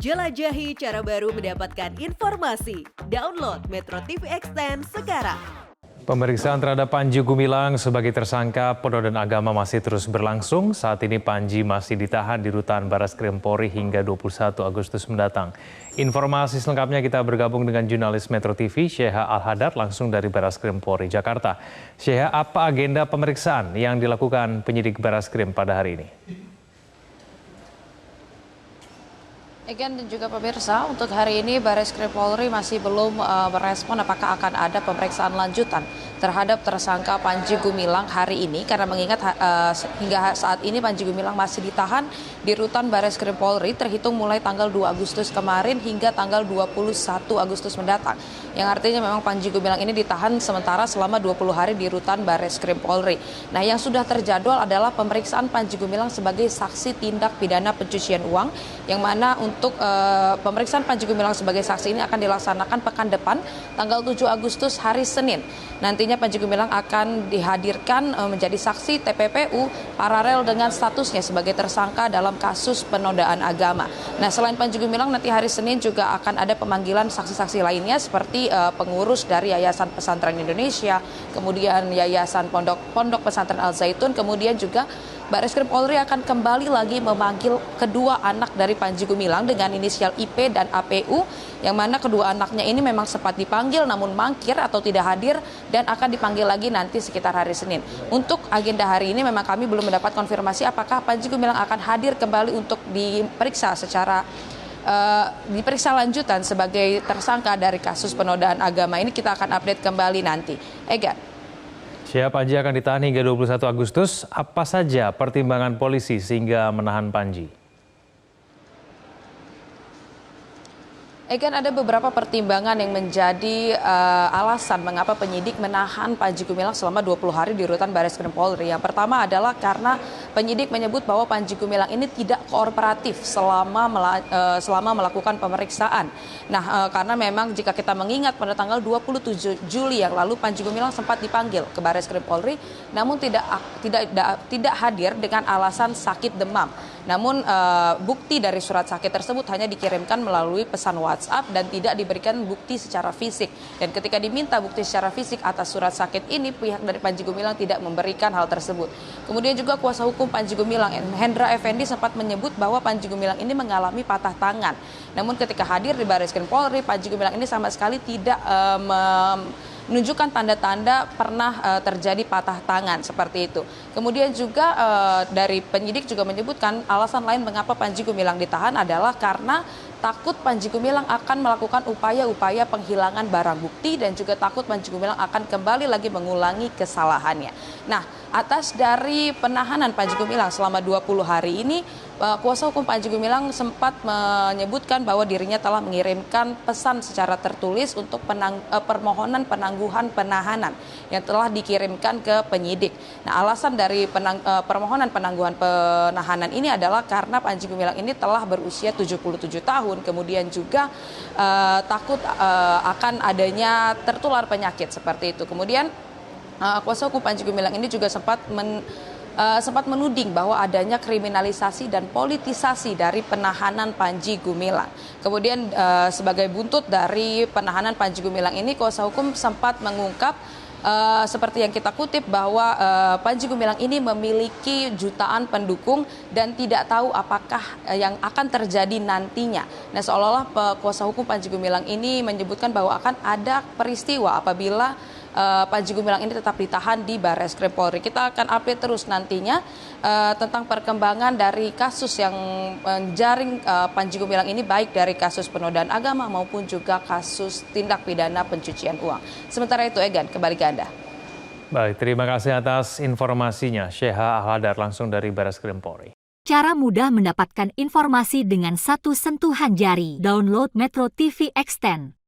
Jelajahi cara baru mendapatkan informasi. Download Metro TV Extend sekarang. Pemeriksaan terhadap Panji Gumilang sebagai tersangka penodaan agama masih terus berlangsung. Saat ini Panji masih ditahan di Rutan Barreskrim Polri hingga 21 Agustus mendatang. Informasi selengkapnya kita bergabung dengan jurnalis Metro TV, Sheha Al-Hadar, langsung dari Barreskrim Polri, Jakarta. Sheha, apa agenda pemeriksaan yang dilakukan penyidik Barreskrim pada hari ini? Egen dan juga pemirsa, untuk hari ini Barreskrim Polri masih belum merespon apakah akan ada pemeriksaan lanjutan terhadap tersangka Panji Gumilang hari ini, karena mengingat hingga saat ini Panji Gumilang masih ditahan di Rutan Barreskrim Polri terhitung mulai tanggal 2 Agustus kemarin hingga tanggal 21 Agustus mendatang. Yang artinya memang Panji Gumilang ini ditahan sementara selama 20 hari di Rutan Barreskrim Polri. Nah, yang sudah terjadwal adalah pemeriksaan Panji Gumilang sebagai saksi tindak pidana pencucian uang, yang mana untuk pemeriksaan Panji Gumilang sebagai saksi ini akan dilaksanakan pekan depan tanggal 7 Agustus hari Senin. Nantinya Panji Gumilang akan dihadirkan menjadi saksi TPPU paralel dengan statusnya sebagai tersangka dalam kasus penodaan agama. Nah, selain Panji Gumilang, nanti hari Senin juga akan ada pemanggilan saksi-saksi lainnya seperti pengurus dari Yayasan Pesantren Indonesia, kemudian Yayasan Pondok Pesantren Al Zaitun, kemudian juga Barreskrim Polri akan kembali lagi memanggil kedua anak dari Panji Gumilang dengan inisial IP dan APU, yang mana kedua anaknya ini memang sempat dipanggil namun mangkir atau tidak hadir dan akan dipanggil lagi nanti sekitar hari Senin. Untuk agenda hari ini memang kami belum mendapat konfirmasi apakah Panji Gumilang akan hadir kembali untuk diperiksa secara diperiksa lanjutan sebagai tersangka dari kasus penodaan agama ini. Kita akan update kembali nanti. Ega. Siap, Panji akan ditahan hingga 21 Agustus. Apa saja pertimbangan polisi sehingga menahan Panji? Egan, ada beberapa pertimbangan yang menjadi alasan mengapa penyidik menahan Panji Gumilang selama 20 hari di Rutan Barreskrim Polri. Yang pertama adalah karena penyidik menyebut bahwa Panji Gumilang ini tidak kooperatif selama melakukan pemeriksaan. Nah, karena memang jika kita mengingat pada tanggal 27 Juli yang lalu Panji Gumilang sempat dipanggil ke Barreskrim Polri, namun tidak hadir dengan alasan sakit demam. Namun bukti dari surat sakit tersebut hanya dikirimkan melalui pesan WhatsApp dan tidak diberikan bukti secara fisik. Dan ketika diminta bukti secara fisik atas surat sakit ini, pihak dari Panji Gumilang tidak memberikan hal tersebut. Kemudian juga kuasa hukum Panji Gumilang, Hendra Effendi, sempat menyebut bahwa Panji Gumilang ini mengalami patah tangan. Namun ketika hadir di Barreskrim Polri, Panji Gumilang ini sama sekali tidak menunjukkan tanda-tanda pernah terjadi patah tangan seperti itu. Kemudian juga dari penyidik juga menyebutkan alasan lain mengapa Panji Gumilang ditahan adalah karena takut Panji Gumilang akan melakukan upaya-upaya penghilangan barang bukti dan juga takut Panji Gumilang akan kembali lagi mengulangi kesalahannya. Nah, atas dari penahanan Panji Gumilang selama 20 hari ini, kuasa hukum Panji Gumilang sempat menyebutkan bahwa dirinya telah mengirimkan pesan secara tertulis untuk permohonan penangguhan penahanan yang telah dikirimkan ke penyidik. Nah, alasan dari permohonan penangguhan penahanan ini adalah karena Panji Gumilang ini telah berusia 77 tahun, kemudian juga takut akan adanya tertular penyakit seperti itu. Kemudian kuasa hukum Panji Gumilang ini juga sempat menuding bahwa adanya kriminalisasi dan politisasi dari penahanan Panji Gumilang. Kemudian sebagai buntut dari penahanan Panji Gumilang ini, kuasa hukum sempat mengungkap seperti yang kita kutip bahwa Panji Gumilang ini memiliki jutaan pendukung dan tidak tahu apakah yang akan terjadi nantinya. Nah, seolah-olah kuasa hukum Panji Gumilang ini menyebutkan bahwa akan ada peristiwa apabila Panji Gumilang ini tetap ditahan di Barreskrim Polri. Kita akan update terus nantinya tentang perkembangan dari kasus yang menjaring Panji Gumilang ini, baik dari kasus penodaan agama maupun juga kasus tindak pidana pencucian uang. Sementara itu, Egan, kembali ke Anda. Baik, terima kasih atas informasinya, Sheha Al-Hadar, langsung dari Barreskrim Polri. Cara mudah mendapatkan informasi dengan satu sentuhan jari. Download Metro TV Extend.